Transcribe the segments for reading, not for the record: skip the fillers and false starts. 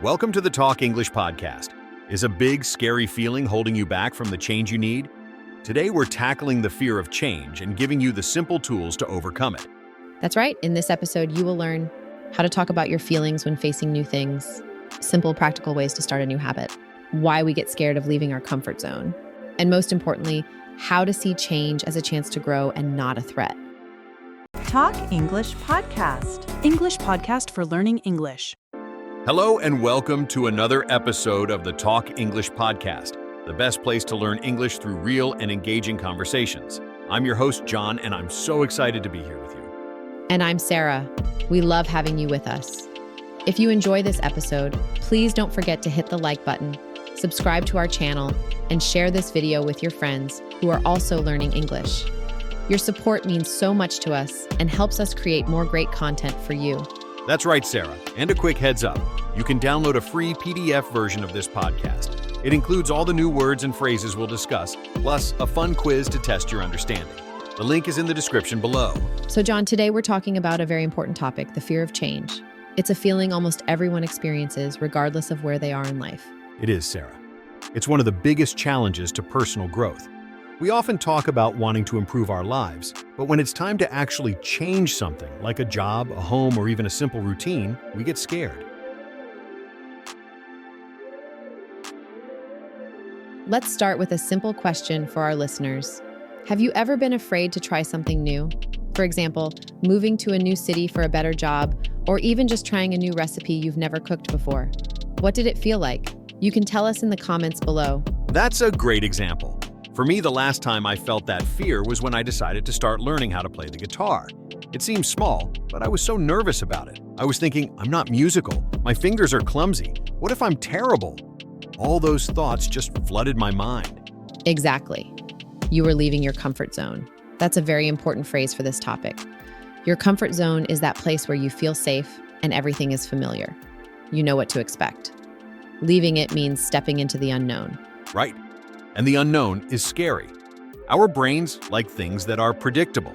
Welcome to the Talk English podcast. Is a big, scary feeling holding you back from the change you need? Today, we're tackling the fear of change and giving you the simple tools to overcome it. That's right. In this episode, you will learn how to talk about your feelings when facing new things, simple, practical ways to start a new habit, why we get scared of leaving our comfort zone, and most importantly, how to see change as a chance to grow and not a threat. Talk English Podcast. English podcast for learning English. Hello and welcome to another episode of the Talk English podcast, the best place to learn English through real and engaging conversations. I'm your host, John, and I'm so excited to be here with you. And I'm Sarah. We love having you with us. If you enjoy this episode, please don't forget to hit the like button, subscribe to our channel, and share this video with your friends who are also learning English. Your support means so much to us and helps us create more great content for you. That's right, Sarah. And a quick heads up, you can download a free PDF version of this podcast. It includes all the new words and phrases we'll discuss, plus a fun quiz to test your understanding. The link is in the description below. So, John, today we're talking about a very important topic, the fear of change. It's a feeling almost everyone experiences, regardless of where they are in life. It is, Sarah. It's one of the biggest challenges to personal growth. We often talk about wanting to improve our lives, but when it's time to actually change something, like a job, a home, or even a simple routine, we get scared. Let's start with a simple question for our listeners. Have you ever been afraid to try something new? For example, moving to a new city for a better job, or even just trying a new recipe you've never cooked before. What did it feel like? You can tell us in the comments below. That's a great example. For me, the last time I felt that fear was when I decided to start learning how to play the guitar. It seems small, but I was so nervous about it. I was thinking, I'm not musical. My fingers are clumsy. What if I'm terrible? All those thoughts just flooded my mind. Exactly. You were leaving your comfort zone. That's a very important phrase for this topic. Your comfort zone is that place where you feel safe and everything is familiar. You know what to expect. Leaving it means stepping into the unknown. Right. And the unknown is scary. Our brains like things that are predictable.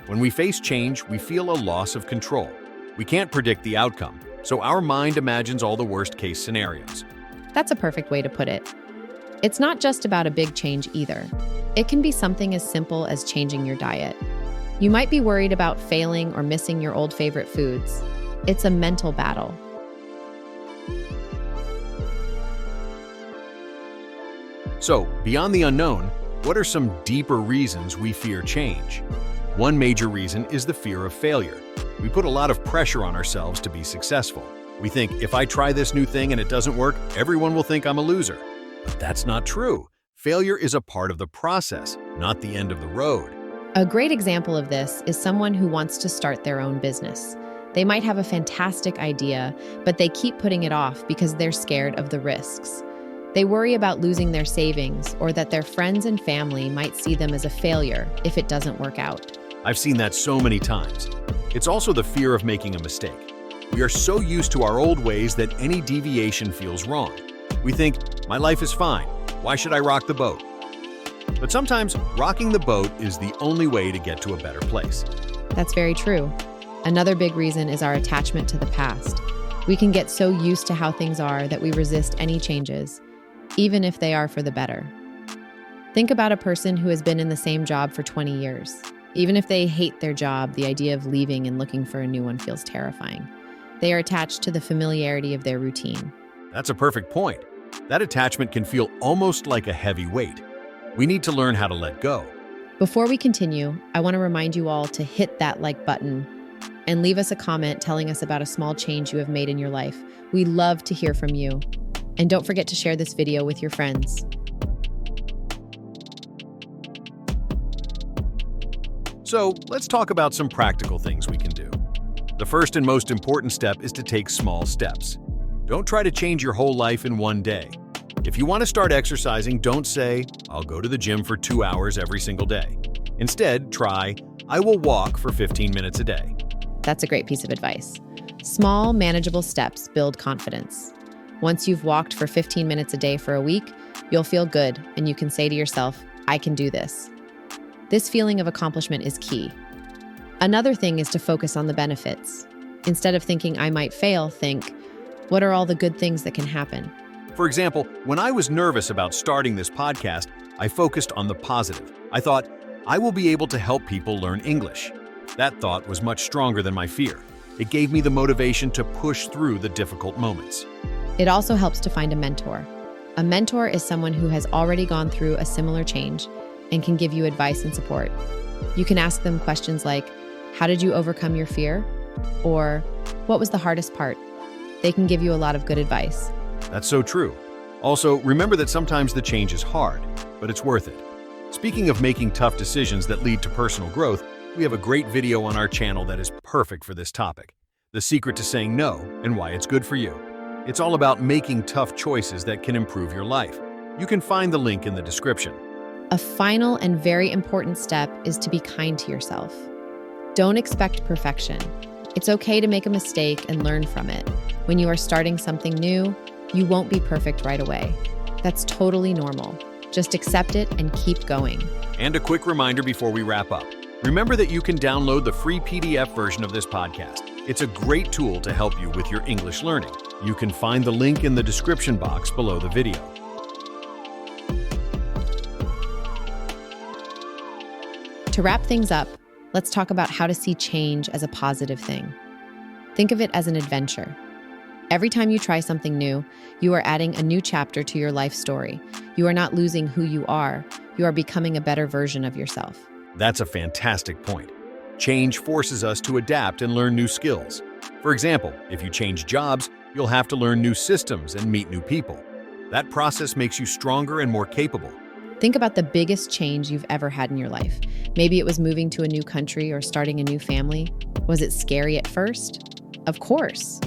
When we face change, we feel a loss of control. We can't predict the outcome, so our mind imagines all the worst-case scenarios. That's a perfect way to put it. It's not just about a big change either. It can be something as simple as changing your diet. You might be worried about failing or missing your old favorite foods. It's a mental battle. So, beyond the unknown, what are some deeper reasons we fear change? One major reason is the fear of failure. We put a lot of pressure on ourselves to be successful. We think, if I try this new thing and it doesn't work, everyone will think I'm a loser. But that's not true. Failure is a part of the process, not the end of the road. A great example of this is someone who wants to start their own business. They might have a fantastic idea, but they keep putting it off because they're scared of the risks. They worry about losing their savings or that their friends and family might see them as a failure if it doesn't work out. I've seen that so many times. It's also the fear of making a mistake. We are so used to our old ways that any deviation feels wrong. We think, my life is fine. Why should I rock the boat? But sometimes rocking the boat is the only way to get to a better place. That's very true. Another big reason is our attachment to the past. We can get so used to how things are that we resist any changes, even if they are for the better. Think about a person who has been in the same job for 20 years. Even if they hate their job, the idea of leaving and looking for a new one feels terrifying. They are attached to the familiarity of their routine. That's a perfect point. That attachment can feel almost like a heavy weight. We need to learn how to let go. Before we continue, I want to remind you all to hit that like button and leave us a comment telling us about a small change you have made in your life. We love to hear from you. And don't forget to share this video with your friends. So, let's talk about some practical things we can do. The first and most important step is to take small steps. Don't try to change your whole life in one day. If you want to start exercising, don't say, I'll go to the gym for 2 hours every single day. Instead, try, I will walk for 15 minutes a day. That's a great piece of advice. Small, manageable steps build confidence. Once you've walked for 15 minutes a day for a week, you'll feel good and you can say to yourself, I can do this. This feeling of accomplishment is key. Another thing is to focus on the benefits. Instead of thinking I might fail, think, What are all the good things that can happen? For example, when I was nervous about starting this podcast, I focused on the positive. I thought, I will be able to help people learn English. That thought was much stronger than my fear. It gave me the motivation to push through the difficult moments. It also helps to find a mentor. A mentor is someone who has already gone through a similar change and can give you advice and support. You can ask them questions like, how did you overcome your fear? Or, what was the hardest part? They can give you a lot of good advice. That's so true. Also, remember that sometimes the change is hard, but it's worth it. Speaking of making tough decisions that lead to personal growth, we have a great video on our channel that is perfect for this topic. The secret to saying no and why it's good for you. It's all about making tough choices that can improve your life. You can find the link in the description. A final and very important step is to be kind to yourself. Don't expect perfection. It's okay to make a mistake and learn from it. When you are starting something new, you won't be perfect right away. That's totally normal. Just accept it and keep going. And a quick reminder before we wrap up. Remember that you can download the free PDF version of this podcast. It's a great tool to help you with your English learning. You can find the link in the description box below the video. To wrap things up, let's talk about how to see change as a positive thing. Think of it as an adventure. Every time you try something new, you are adding a new chapter to your life story. You are not losing who you are becoming a better version of yourself. That's a fantastic point. Change forces us to adapt and learn new skills. For example, if you change jobs, you'll have to learn new systems and meet new people. That process makes you stronger and more capable. Think about the biggest change you've ever had in your life. Maybe it was moving to a new country or starting a new family. Was it scary at first? Of course.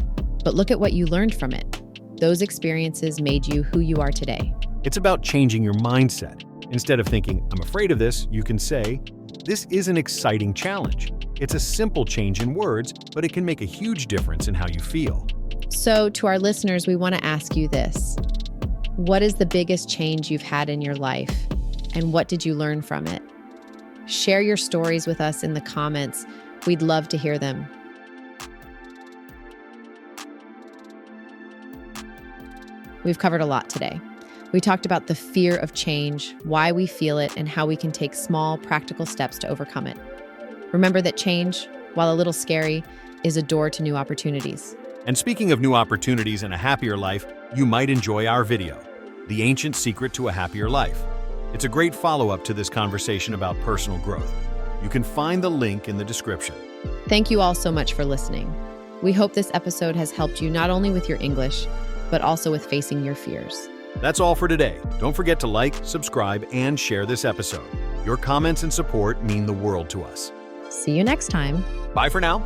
But look at what you learned from it. Those experiences made you who you are today. It's about changing your mindset. Instead of thinking, I'm afraid of this, you can say, this is an exciting challenge. It's a simple change in words, but it can make a huge difference in how you feel. So, to our listeners, we want to ask you this. What is the biggest change you've had in your life? And what did you learn from it? Share your stories with us in the comments. We'd love to hear them. We've covered a lot today. We talked about the fear of change, why we feel it, and how we can take small, practical steps to overcome it. Remember that change, while a little scary, is a door to new opportunities. And speaking of new opportunities and a happier life, you might enjoy our video, The Ancient Secret to a Happier Life. It's a great follow-up to this conversation about personal growth. You can find the link in the description. Thank you all so much for listening. We hope this episode has helped you not only with your English, but also with facing your fears. That's all for today. Don't forget to like, subscribe, and share this episode. Your comments and support mean the world to us. See you next time. Bye for now.